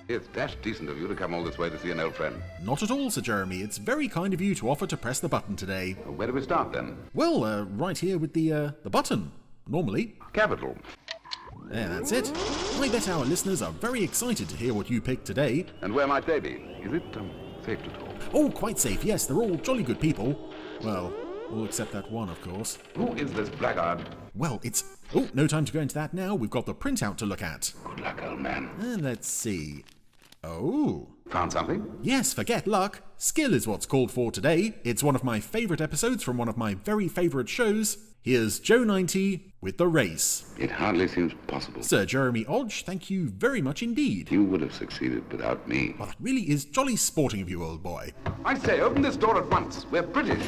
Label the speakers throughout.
Speaker 1: It's dashed decent of you to come all this way to see an old friend.
Speaker 2: Not at all, Sir Jeremy. It's very kind of you to offer to press the button today.
Speaker 1: Where do we start, then?
Speaker 2: Well, right here with the button, normally.
Speaker 1: Capital.
Speaker 2: There, that's it. I bet our listeners are very excited to hear what you picked today.
Speaker 1: And where might they be? Is it safe to talk?
Speaker 2: Oh, quite safe, yes. They're all jolly good people. Well, all except that one, of course.
Speaker 1: Who is this blackguard?
Speaker 2: Well, it's... Oh, no time to go into that now. We've got the printout to look at.
Speaker 1: Good luck, old man.
Speaker 2: And let's see. Oh.
Speaker 1: Found something?
Speaker 2: Yes, forget luck. Skill is what's called for today. It's one of my favourite episodes from one of my very favourite shows. Here's Joe 90 with The Race.
Speaker 1: It hardly seems possible.
Speaker 2: Sir Jeremy Odge, thank you very much indeed.
Speaker 1: You would have succeeded without me.
Speaker 2: Well, that really is jolly sporting of you, old boy.
Speaker 1: I say, open this door at once. We're British.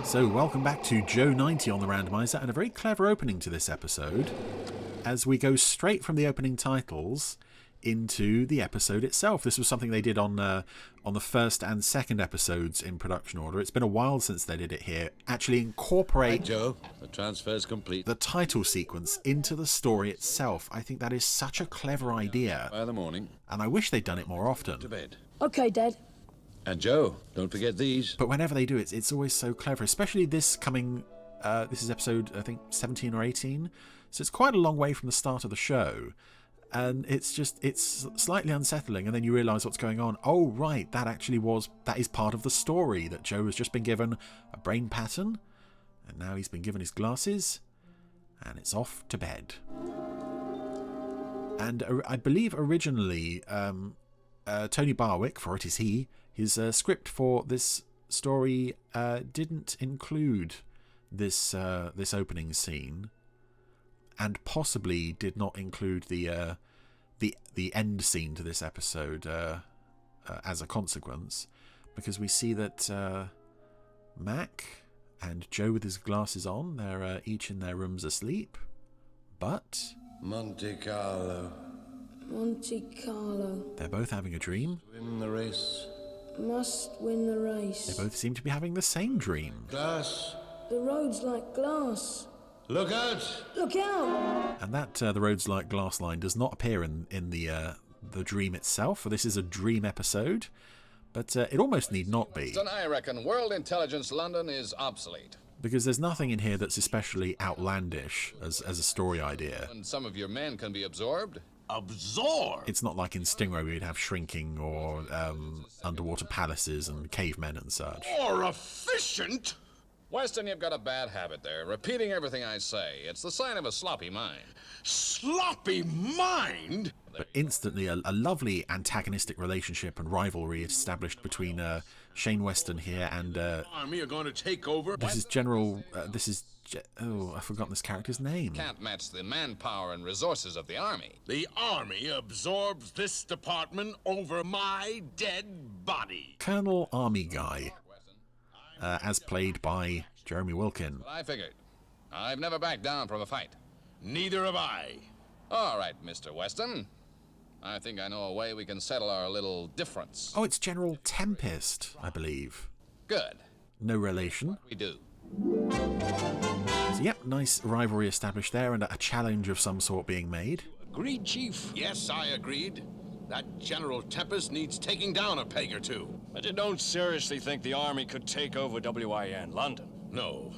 Speaker 2: So welcome back to Joe 90 on the Randomiser, and a very clever opening to this episode as we go straight from the opening titles into the episode itself. This was something they did on the first and second episodes in production order. It's been a while since they did it here. Actually incorporate
Speaker 3: Hi, Joe. The transfer's complete.
Speaker 2: The title sequence into the story itself. I think that is such a clever idea.
Speaker 3: By the morning.
Speaker 2: And I wish they'd done it more often.
Speaker 3: To bed.
Speaker 4: Okay, Dad.
Speaker 3: And Joe, don't forget these.
Speaker 2: But whenever they do it, it's always so clever, especially this coming... this is episode, I think, 17 or 18. So it's quite a long way from the start of the show. And it's slightly unsettling, and then you realise what's going on. Oh, right, that is part of the story, that Joe has just been given a brain pattern, and now he's been given his glasses, and it's off to bed. And I believe originally, Tony Barwick, for it is he, his script for this story didn't include this opening scene, and possibly did not include the end scene to this episode as a consequence, because we see that Mac and Joe with his glasses on, they're each in their rooms asleep, but
Speaker 3: Monte Carlo.
Speaker 4: Monte Carlo.
Speaker 2: They're both having a dream.
Speaker 3: Win the race.
Speaker 4: Must win the race.
Speaker 2: They both seem to be having the same dream.
Speaker 3: Glass.
Speaker 4: The road's like glass.
Speaker 3: Look out!
Speaker 4: Look out!
Speaker 2: And that the roads like glass line does not appear in the dream itself, for this is a dream episode, but it almost need not be.
Speaker 5: I reckon World Intelligence London is obsolete.
Speaker 2: Because there's nothing in here that's especially outlandish as a story idea.
Speaker 5: And some of your men can be absorbed.
Speaker 3: Absorb!
Speaker 2: It's not like in Stingray where you'd have shrinking or underwater palaces and cavemen and such.
Speaker 3: More efficient?
Speaker 5: Weston, you've got a bad habit there, repeating everything I say. It's the sign of a sloppy mind.
Speaker 3: Sloppy mind?
Speaker 2: But instantly a lovely antagonistic relationship and rivalry established between Shane Weston here and...
Speaker 3: Army are going to take over.
Speaker 2: This is General... I've forgotten this character's name.
Speaker 5: Can't match the manpower and resources of the Army.
Speaker 3: The Army absorbs this department over my dead body.
Speaker 2: Colonel Army Guy. As played by Jeremy Wilkin.
Speaker 5: I figured. I've never backed down from a fight.
Speaker 3: Neither have I.
Speaker 5: All right, Mr. Weston. I think I know a way we can settle our little difference.
Speaker 2: Oh, it's General Tempest, I believe.
Speaker 5: Good.
Speaker 2: No relation.
Speaker 5: We do.
Speaker 2: So, yep, nice rivalry established there and a challenge of some sort being made.
Speaker 3: Agreed, Chief. Yes, I agreed. That General Tempest needs taking down a peg or two.
Speaker 6: But you don't seriously think the Army could take over WIN London?
Speaker 3: No,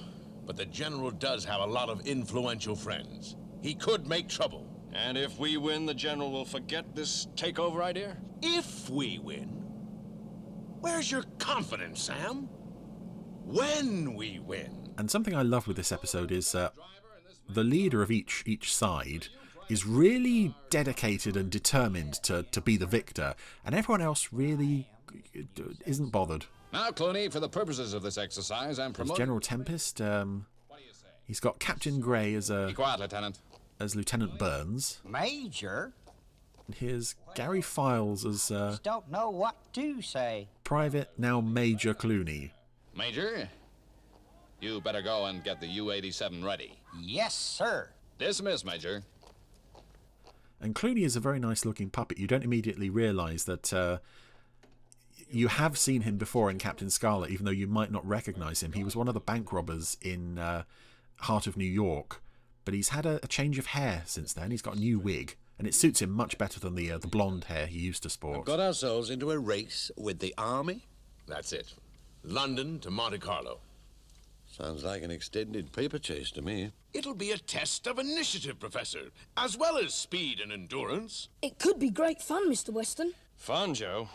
Speaker 3: but the General does have a lot of influential friends. He could make trouble.
Speaker 6: And if we win, the General will forget this takeover idea?
Speaker 3: If we win? Where's your confidence, Sam? When we win?
Speaker 2: And something I love with this episode is the leader of each side is really dedicated and determined to be the victor, and everyone else really isn't bothered.
Speaker 5: Now, Clooney, for the purposes of this exercise, I'm promoting...
Speaker 2: General Tempest, he's got Captain Grey as
Speaker 5: Be quiet, Lieutenant.
Speaker 2: as Lieutenant Burns.
Speaker 7: Major?
Speaker 2: And here's Gary Files as
Speaker 7: Don't know what to say.
Speaker 2: Private, now Major Clooney.
Speaker 5: Major, you better go and get the U-87 ready.
Speaker 7: Yes, sir.
Speaker 5: Dismiss, Major.
Speaker 2: And Clooney is a very nice looking puppet. You don't immediately realise that you have seen him before in Captain Scarlet, even though you might not recognise him. He was one of the bank robbers in Heart of New York, but he's had a change of hair since then. He's got a new wig, and it suits him much better than the blonde hair he used to sport.
Speaker 3: We've got ourselves into a race with the army? That's it. London to Monte Carlo. Sounds like an extended paper chase to me. It'll be a test of initiative, Professor, as well as speed and endurance.
Speaker 4: It could be great fun, Mr. Weston.
Speaker 6: Fun, Joe.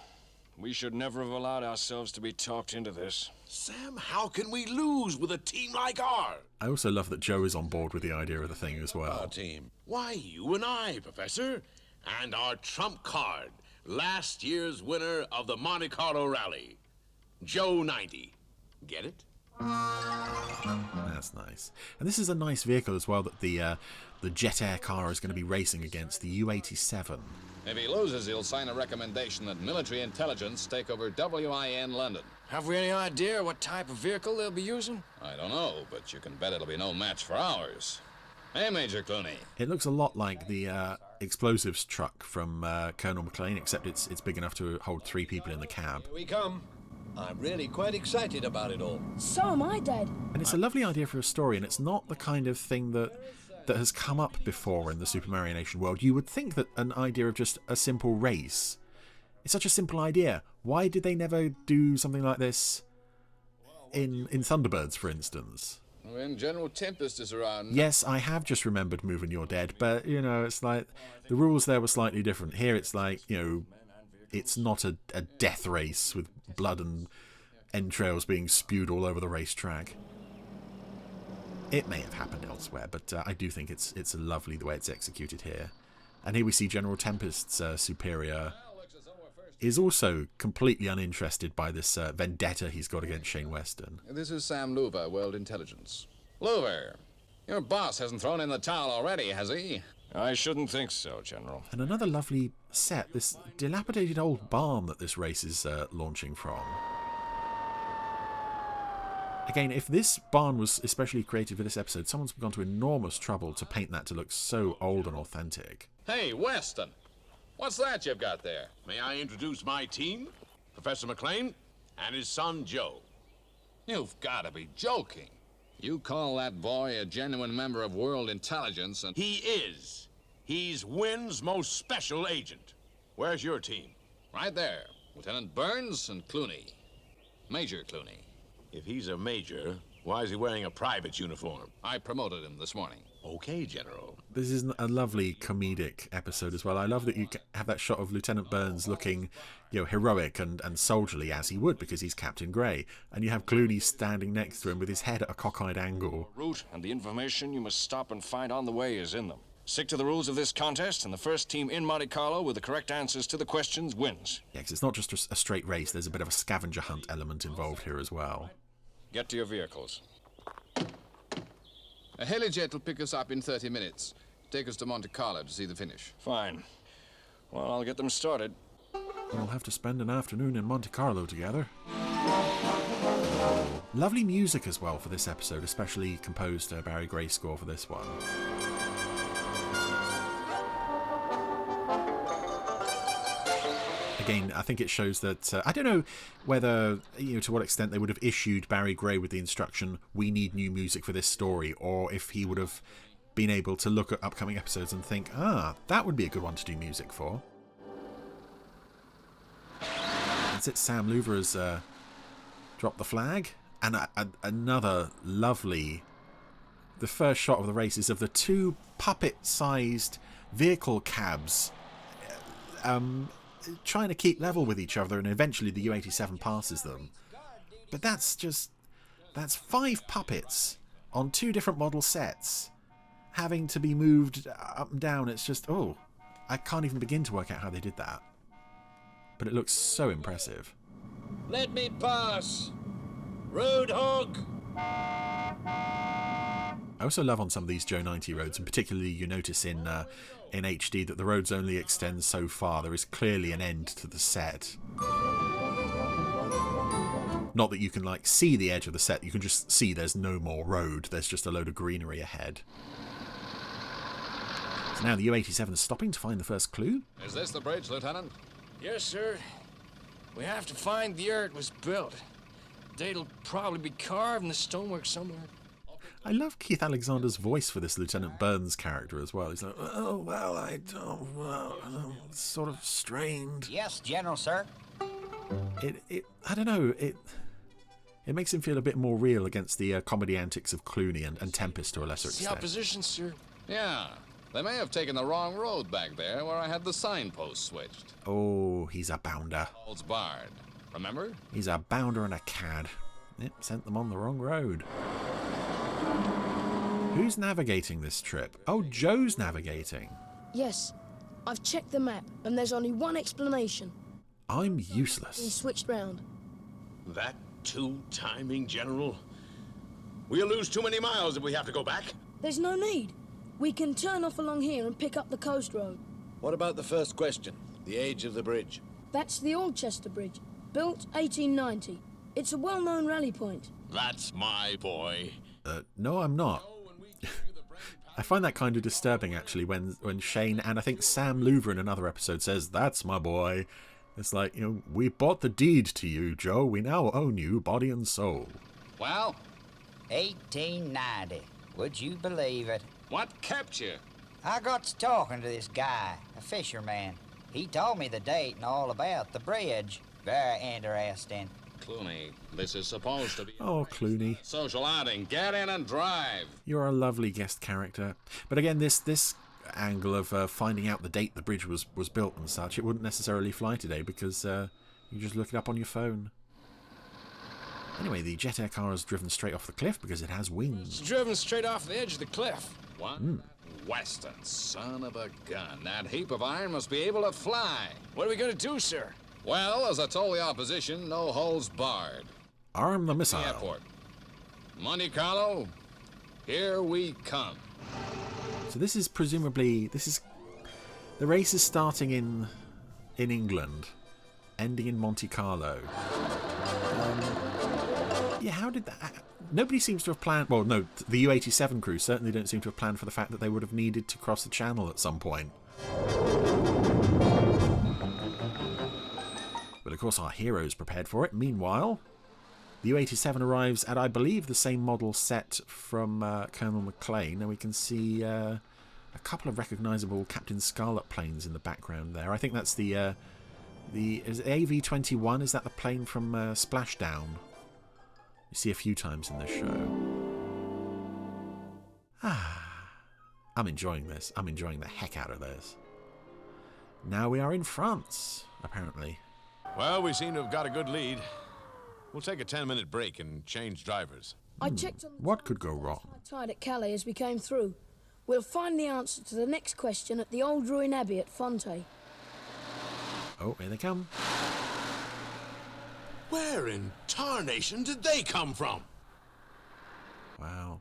Speaker 6: We should never have allowed ourselves to be talked into this.
Speaker 3: Sam, how can we lose with a team like ours?
Speaker 2: I also love that Joe is on board with the idea of the thing as well.
Speaker 3: Our team. Why, you and I, Professor. And our trump card. Last year's winner of the Monte Carlo Rally. Joe 90. Get it?
Speaker 2: That's nice. And this is a nice vehicle as well that the Jet Air car is going to be racing against, the U-87.
Speaker 5: If he loses, he'll sign a recommendation that military intelligence take over WIN London.
Speaker 6: Have we any idea what type of vehicle they'll be using?
Speaker 5: I don't know, but you can bet it'll be no match for ours. Hey, Major Clooney.
Speaker 2: It looks a lot like the explosives truck from Colonel McLean, except it's big enough to hold 3 people in the cab.
Speaker 3: Here we come. I'm really quite excited about it all.
Speaker 4: So am I, Dad.
Speaker 2: And it's a lovely idea for a story, and it's not the kind of thing that has come up before in the Super Mario Nation world. You would think that an idea of just a simple race is such a simple idea. Why did they never do something like this in Thunderbirds, for instance?
Speaker 5: When General Tempest is around...
Speaker 2: Yes, I have just remembered Moving You're Dead, but, you know, it's like the rules there were slightly different. Here it's like, you know, it's not a death race with blood and entrails being spewed all over the racetrack. It may have happened elsewhere, but I do think it's lovely the way it's executed here. And here we see General Tempest's superior is also completely uninterested by this vendetta he's got against Shane Weston.
Speaker 5: This is Sam Louver, World Intelligence. Louver, your boss hasn't thrown in the towel already, has he?
Speaker 6: I shouldn't think so, General.
Speaker 2: And another lovely set, this dilapidated old barn that this race is launching from. Again, if this barn was especially created for this episode, someone's gone to enormous trouble to paint that to look so old and authentic.
Speaker 5: Hey, Weston, what's that you've got there?
Speaker 3: May I introduce my team? Professor McLean and his son, Joe.
Speaker 5: You've got to be joking. You call that boy a genuine member of World Intelligence and...
Speaker 3: He is. He's Wynn's most special agent. Where's your team?
Speaker 5: Right there. Lieutenant Burns and Clooney. Major Clooney.
Speaker 3: If he's a major, why is he wearing a private uniform?
Speaker 5: I promoted him this morning.
Speaker 3: Okay, General.
Speaker 2: This is a lovely comedic episode as well. I love that you have that shot of Lieutenant Burns looking, you know, heroic and soldierly as he would because he's Captain Grey, and you have Clooney standing next to him with his head at a cockeyed angle.
Speaker 6: Route and the information you must stop and find on the way is in them. Stick to the rules of this contest, and the first team in Monte Carlo with the correct answers to the questions wins.
Speaker 2: Yeah, 'cause it's not just a straight race. There's a bit of a scavenger hunt element involved here as well.
Speaker 6: Get to your vehicles.
Speaker 5: A helijet will pick us up in 30 minutes. Take us to Monte Carlo to see the finish.
Speaker 6: Fine. Well, I'll get them started.
Speaker 2: We'll have to spend an afternoon in Monte Carlo together. Lovely music as well for this episode, especially composed Barry Gray score for this one. Again, I think it shows that I don't know whether, you know, to what extent they would have issued Barry Gray with the instruction, we need new music for this story, or if he would have been able to look at upcoming episodes and think, that would be a good one to do music for. That's it, Sam Louver has dropped the flag. And another lovely... The first shot of the race is of the 2 puppet-sized vehicle cabs trying to keep level with each other, and eventually the U-87 passes them. But that's 5 puppets on 2 different model sets having to be moved up and down. It's just, I can't even begin to work out how they did that. But it looks so impressive.
Speaker 3: Let me pass. Roadhog.
Speaker 2: I also love on some of these Joe 90 roads, and particularly you notice in HD that the roads only extend so far. There is clearly an end to the set. Not that you can like see the edge of the set, you can just see there's no more road. There's just a load of greenery ahead. So now the U-87 is stopping to find the first clue.
Speaker 5: Is this the bridge, Lieutenant?
Speaker 6: Yes, sir. We have to find the year it was built. Date'll probably be carved in the stonework somewhere.
Speaker 2: I love Keith Alexander's voice for this Lieutenant Burns character as well. He's like, oh, well, I don't know. It's sort of strained.
Speaker 7: Yes, General, sir.
Speaker 2: I don't know. It makes him feel a bit more real against the comedy antics of Clooney and Tempest to a lesser
Speaker 6: The
Speaker 2: extent.
Speaker 6: opposition, sir.
Speaker 5: Yeah, they may have taken the wrong road back there where I had the signpost switched.
Speaker 2: Oh, he's a bounder.
Speaker 5: Holds barred. Remember?
Speaker 2: He's a bounder and a cad. Yep, sent them on the wrong road. Who's navigating this trip? Oh, Joe's navigating.
Speaker 4: Yes, I've checked the map, and there's only one explanation.
Speaker 2: I'm
Speaker 4: He
Speaker 2: useless.
Speaker 4: switched round.
Speaker 3: That two-timing general? We'll lose too many miles if we have to go back.
Speaker 4: There's no need. We can turn off along here and pick up the coast road.
Speaker 3: What about the first question? The age of the bridge?
Speaker 4: That's the Alchester Bridge, built 1890. It's a well-known rally point.
Speaker 3: That's my boy.
Speaker 2: No, I'm not. I find that kind of disturbing, actually, when Shane and I think Sam Louver in another episode says, "That's my boy." It's like, we bought the deed to you, Joe. We now own you, body and soul.
Speaker 5: Well,
Speaker 7: 1890. Would you believe it?
Speaker 5: what kept you?
Speaker 7: I got to talking to this guy, a fisherman. He told me the date and all about the bridge. Very interesting.
Speaker 5: Clooney, this is supposed to be
Speaker 2: Oh, Clooney.
Speaker 5: social outing. Get in and drive.
Speaker 2: You're a lovely guest character. But again, this angle of finding out the date the bridge was built and such, it wouldn't necessarily fly today because you just look it up on your phone. Anyway, the jet air car has driven straight off the cliff because it has wings.
Speaker 6: It's driven straight off the edge of the cliff.
Speaker 5: One Weston, son of a gun. That heap of iron must be able to fly.
Speaker 6: What are we gonna do, sir?
Speaker 5: Well, as I told the opposition, no holds barred.
Speaker 2: Arm the
Speaker 5: The
Speaker 2: missile.
Speaker 5: airport. Monte Carlo, here we come.
Speaker 2: So this is presumably the race is starting in England, ending in Monte Carlo. Yeah, how did that? Nobody seems to have planned. Well, no, the U-87 crew certainly don't seem to have planned for the fact that they would have needed to cross the channel at some point. But of course, our heroes prepared for it. Meanwhile, the U-87 arrives at, I believe, the same model set from Colonel McLean, and we can see a couple of recognisable Captain Scarlet planes in the background there. I think that's is it AV-21? Is that the plane from Splashdown? You see a few times in this show. I'm enjoying this. I'm enjoying the heck out of this. Now we are in France, apparently.
Speaker 8: Well, we seem to have got a good lead. We'll take a 10-minute break and change drivers.
Speaker 4: I checked on the
Speaker 2: What could go wrong?
Speaker 4: tide at Calais as we came through. We'll find the answer to the next question at the old ruin abbey at Fonte.
Speaker 2: Oh, here they come.
Speaker 3: Where in tarnation did they come from?
Speaker 2: Wow.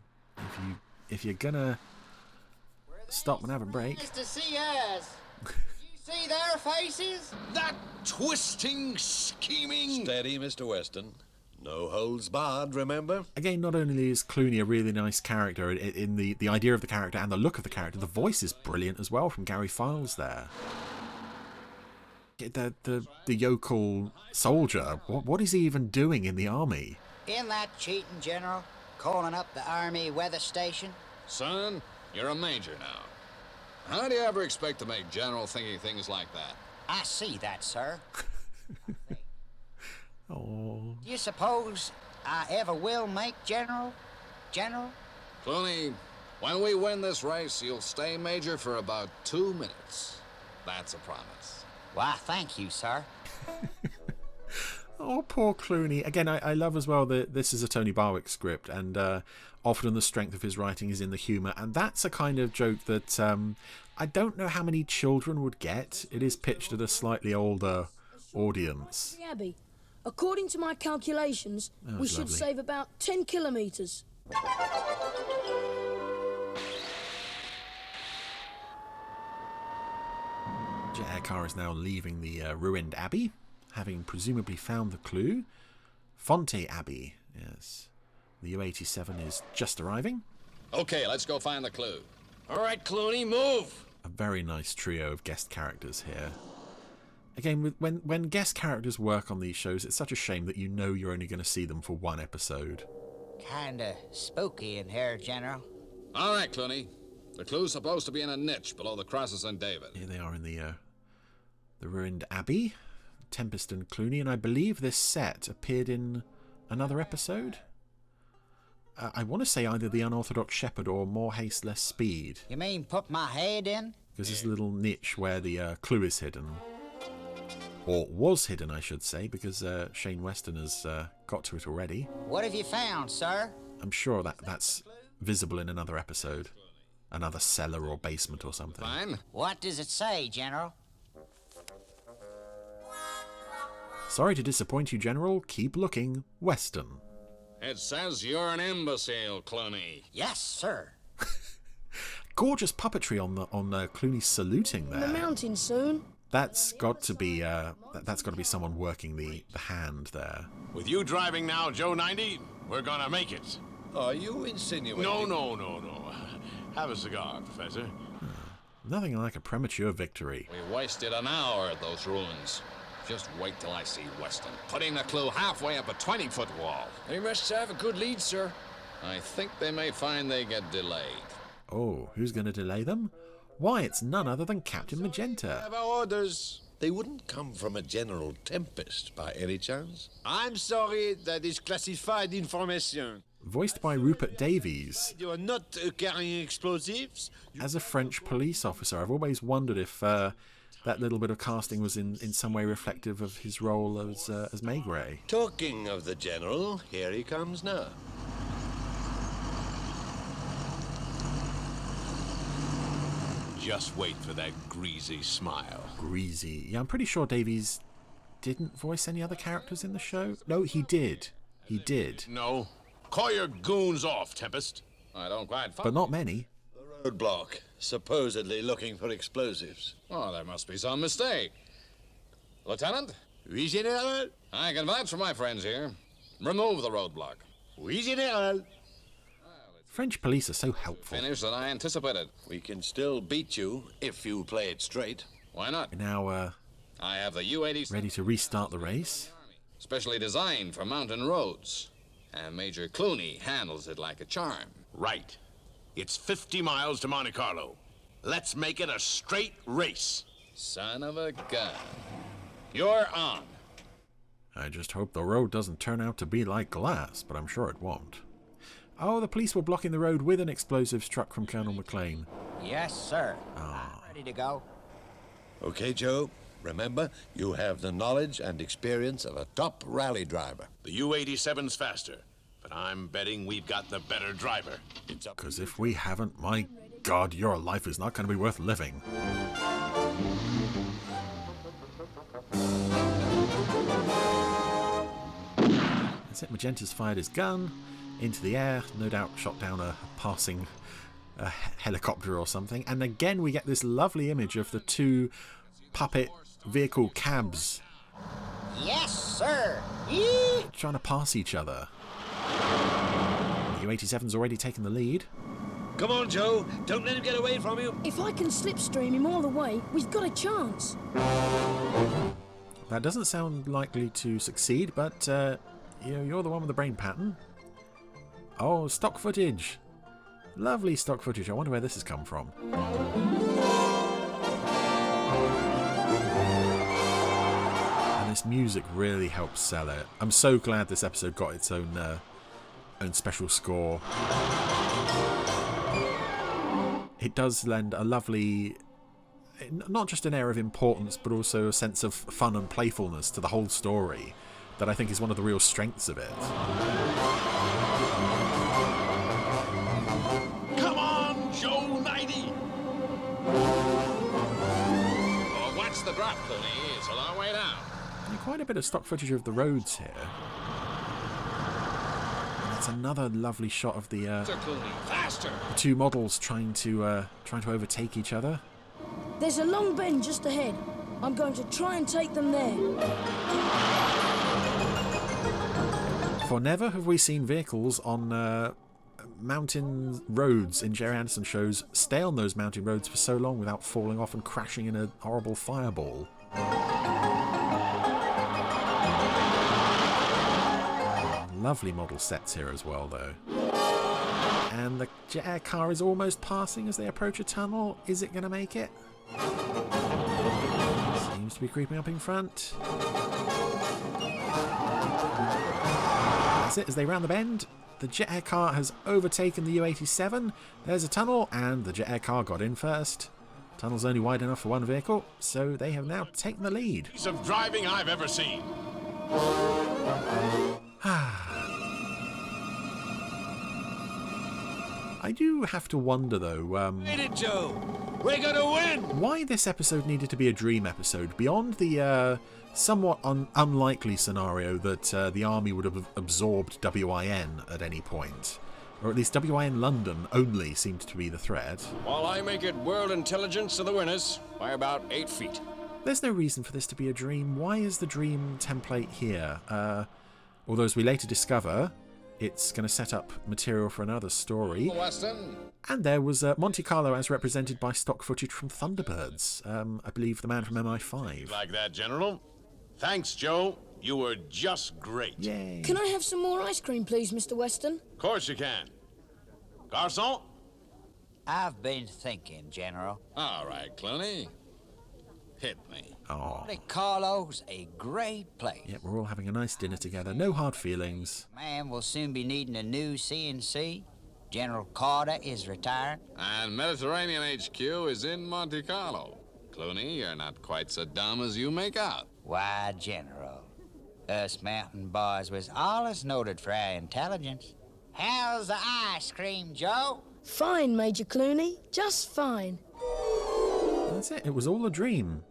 Speaker 2: If you're gonna stop and have a break.
Speaker 9: Nice to see us. You see their faces?
Speaker 3: That twisting, scheming... Steady, Mr. Weston. No holds barred, remember?
Speaker 2: Again, not only is Clooney a really nice character in the idea of the character and the look of the character, the voice is brilliant as well from Gary Files there. The yokel soldier, what is he even doing in the army?
Speaker 7: In that cheating, General? Calling up the Army weather station?
Speaker 5: Son, you're a major now. How do you ever expect to make General thinking things like that?
Speaker 7: I see that, sir.
Speaker 2: Oh,
Speaker 7: Do you suppose I ever will make General? General?
Speaker 5: Clooney, when we win this race, you'll stay major for about 2 minutes. That's a promise.
Speaker 7: Why, thank you, sir.
Speaker 2: oh, poor Clooney. Again, I love as well that this is a Tony Barwick script, and often the strength of his writing is in the humour, and that's a kind of joke that I don't know how many children would get. It is pitched at a slightly older audience.
Speaker 4: The abbey. According to my calculations, we should
Speaker 2: lovely.
Speaker 4: save about 10 kilometres.
Speaker 2: Jet air car is now leaving the ruined abbey, having presumably found the clue. Fonte Abbey, yes. The U-87 is just arriving.
Speaker 5: Okay, let's go find the clue.
Speaker 6: All right, Clooney, move.
Speaker 2: A very nice trio of guest characters here. Again, when guest characters work on these shows, it's such a shame that you know you're only going to see them for one episode.
Speaker 7: Kinda spooky in here, General.
Speaker 5: All right, Clooney. The clue's supposed to be in a niche below the cross of St. David.
Speaker 2: Here they are in the ruined abbey, Tempest and Clooney, and I believe this set appeared in another episode. I want to say either The Unorthodox Shepherd or More Haste, Less Speed.
Speaker 7: You mean put my head in?
Speaker 2: Because there's a little niche where the clue is hidden. Or was hidden, I should say, because Shane Weston has got to it already.
Speaker 7: What have you found, sir?
Speaker 2: I'm sure that's visible in another episode. Another cellar or basement or something.
Speaker 5: Fine.
Speaker 7: What does it say, General?
Speaker 2: Sorry to disappoint you, General. Keep looking. Weston.
Speaker 5: It says you're an imbecile, Clooney.
Speaker 7: Yes, sir.
Speaker 2: Gorgeous puppetry on Clooney saluting there.
Speaker 4: The mountain soon.
Speaker 2: That's got to be someone working the hand there.
Speaker 8: With you driving now, Joe 90, we're gonna make it.
Speaker 3: Are you insinuating?
Speaker 8: No. Have a cigar, Professor.
Speaker 2: Nothing like a premature victory.
Speaker 5: We wasted an hour at those ruins. Just wait till I see Weston putting the clue halfway up a 20-foot wall.
Speaker 6: They must have a good lead, sir.
Speaker 5: I think they may find they get delayed.
Speaker 2: Oh, who's going to delay them? Why, it's none other than Captain Magenta.
Speaker 3: Have our orders. They wouldn't come from a General Tempest by any chance?
Speaker 10: I'm sorry, that is classified information.
Speaker 2: Voiced by Rupert Davies.
Speaker 10: You are not carrying explosives?
Speaker 2: As a French police officer, I've always wondered if that little bit of casting was in some way reflective of his role as Maigret.
Speaker 3: Talking of the General, here he comes now.
Speaker 8: Just wait for that greasy smile.
Speaker 2: Greasy. Yeah, I'm pretty sure Davies didn't voice any other characters in the show. No, he did. He did.
Speaker 8: No. Call your goons off, Tempest.
Speaker 5: I don't quite follow.
Speaker 2: But not many.
Speaker 3: The roadblock, supposedly looking for explosives.
Speaker 5: Oh, there must be some mistake. Lieutenant?
Speaker 10: Oui, General.
Speaker 5: I can vouch for my friends here. Remove the roadblock.
Speaker 10: Oui, General.
Speaker 2: French police are so helpful.
Speaker 5: Finish than I anticipated.
Speaker 3: We can still beat you if you play it straight.
Speaker 5: Why not?
Speaker 2: Now,
Speaker 5: I have the U-80
Speaker 2: ready to restart the race.
Speaker 5: specially designed for mountain roads. And Major Clooney handles it like a charm.
Speaker 8: Right. It's 50 miles to Monte Carlo. Let's make it a straight race.
Speaker 5: Son of a gun. You're on.
Speaker 2: I just hope the road doesn't turn out to be like glass, but I'm sure it won't. Oh, the police were blocking the road with an explosive struck from Colonel McLean.
Speaker 7: Yes, sir. I'm ready to go.
Speaker 3: Okay, Joe. Remember, you have the knowledge and experience of a top rally driver.
Speaker 8: The U-87's faster, but I'm betting we've got the better driver. It's up.
Speaker 2: Because if we haven't, my God, your life is not going to be worth living. That's it. Magenta's fired his gun into the air, no doubt shot down a passing helicopter or something. And again, we get this lovely image of the two puppet vehicle cabs.
Speaker 7: Yes, sir.
Speaker 2: Trying to pass each other. The U-87's already taken the lead.
Speaker 10: Come on, Joe. Don't let him get away from you.
Speaker 4: If I can slipstream him all the way, we've got a chance.
Speaker 2: That doesn't sound likely to succeed, but you're the one with the brain pattern. Oh, stock footage. Lovely stock footage. I wonder where this has come from. And this music really helps sell it. I'm so glad this episode got its own special score. It does lend a lovely, not just an air of importance, but also a sense of fun and playfulness to the whole story that I think is one of the real strengths of it.
Speaker 8: Come on, Joe 90!
Speaker 5: Oh, watch the drop, Clooney. It's a long way down.
Speaker 2: Quite a bit of stock footage of the roads here. And it's another lovely shot of the
Speaker 5: Clooney, faster!
Speaker 2: two models trying to overtake each other.
Speaker 4: There's a long bend just ahead. I'm going to try and take them there.
Speaker 2: For never have we seen vehicles on mountain roads in Jerry Anderson shows stay on those mountain roads for so long without falling off and crashing in a horrible fireball. Lovely model sets here as well, though. And the jet air car is almost passing as they approach a tunnel. Is it going to make it? Seems to be creeping up in front. That's it, as they round the bend. The jet air car has overtaken the U-87. There's a tunnel, and the jet air car got in first. Tunnel's only wide enough for one vehicle, so they have now taken the lead.
Speaker 8: Piece of driving I've ever seen.
Speaker 2: I do have to wonder, though,
Speaker 10: Hit it, Joe. We're gonna win.
Speaker 2: why this episode needed to be a dream episode, beyond the somewhat unlikely scenario that the army would have absorbed WIN at any point. Or at least WIN London only seemed to be the threat.
Speaker 6: While I make it world intelligence are the winners by about 8 feet.
Speaker 2: There's no reason for this to be a dream. Why is the dream template here? Although, as we later discover, it's going to set up material for another story.
Speaker 5: Weston.
Speaker 2: And there was Monte Carlo as represented by stock footage from Thunderbirds. I believe the man from MI5.
Speaker 8: Like that, General? Thanks, Joe. You were just great.
Speaker 2: Yay.
Speaker 4: Can I have some more ice cream, please, Mr. Weston?
Speaker 8: Of course you can. Garçon?
Speaker 7: I've been thinking, General.
Speaker 5: All right, Clooney. Hit me.
Speaker 2: Oh.
Speaker 7: Monte Carlo's a great place.
Speaker 2: Yeah, we're all having a nice dinner together. No hard feelings.
Speaker 7: Man, we'll soon be needing a new CNC. General Carter is retiring.
Speaker 5: And Mediterranean HQ is in Monte Carlo. Clooney, you're not quite so dumb as you make out.
Speaker 7: Why, General, us mountain boys was always noted for our intelligence. How's the ice cream, Joe?
Speaker 4: Fine, Major Clooney. Just fine.
Speaker 2: That's it. It was all a dream.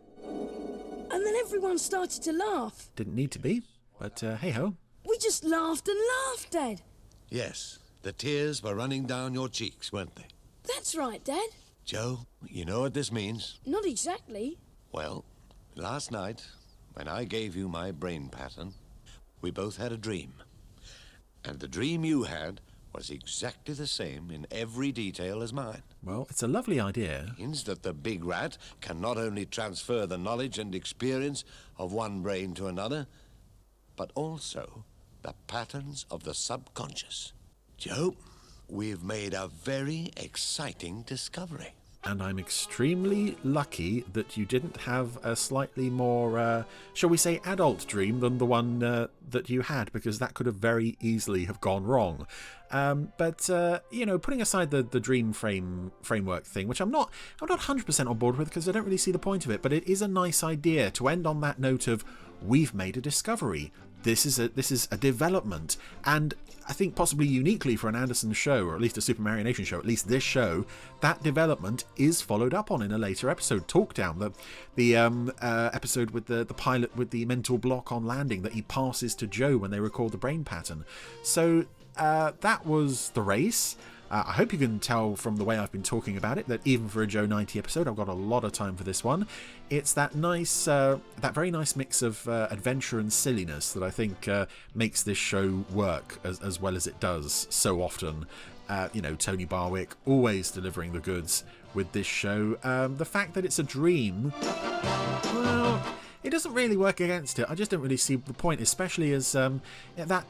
Speaker 4: And then everyone started to laugh.
Speaker 2: Didn't need to be, but hey-ho.
Speaker 4: We just laughed and laughed, Dad.
Speaker 3: Yes, the tears were running down your cheeks, weren't they?
Speaker 4: That's right, Dad.
Speaker 3: Joe, you know what this means?
Speaker 4: Not exactly.
Speaker 3: Well, last night, when I gave you my brain pattern, we both had a dream. And the dream you had was exactly the same in every detail as mine.
Speaker 2: Well, it's a lovely idea.
Speaker 3: It means that the big rat can not only transfer the knowledge and experience of one brain to another, but also the patterns of the subconscious. Joe, we've made a very exciting discovery.
Speaker 2: And I'm extremely lucky that you didn't have a slightly more, shall we say, adult dream than the one that you had, because that could have very easily have gone wrong. But you know, putting aside the dream framework thing, which I'm not 100% on board with, because I don't really see the point of it, but it is a nice idea to end on that note of, we've made a discovery. This is a development, and I think possibly uniquely for an Anderson show, or at least a Super Mario Nation show, at least this show, that development is followed up on in a later episode. Talk Down, the episode with the pilot with the mental block on landing that he passes to Joe when they record the brain pattern. So that was the race. I hope you can tell from the way I've been talking about it that even for a Joe 90 episode, I've got a lot of time for this one. It's that nice, that very nice mix of adventure and silliness that I think makes this show work as well as it does so often. You know, Tony Barwick always delivering the goods with this show. The fact that it's a dream, well, it doesn't really work against it. I just don't really see the point, especially as that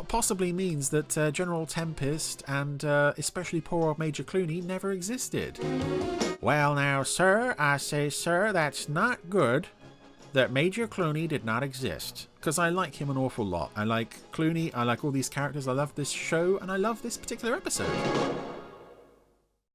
Speaker 2: possibly means that General Tempest and especially poor old Major Clooney never existed. Well now, sir, I say, sir, that's not good that Major Clooney did not exist. Because I like him an awful lot. I like Clooney, I like all these characters, I love this show, and I love this particular episode.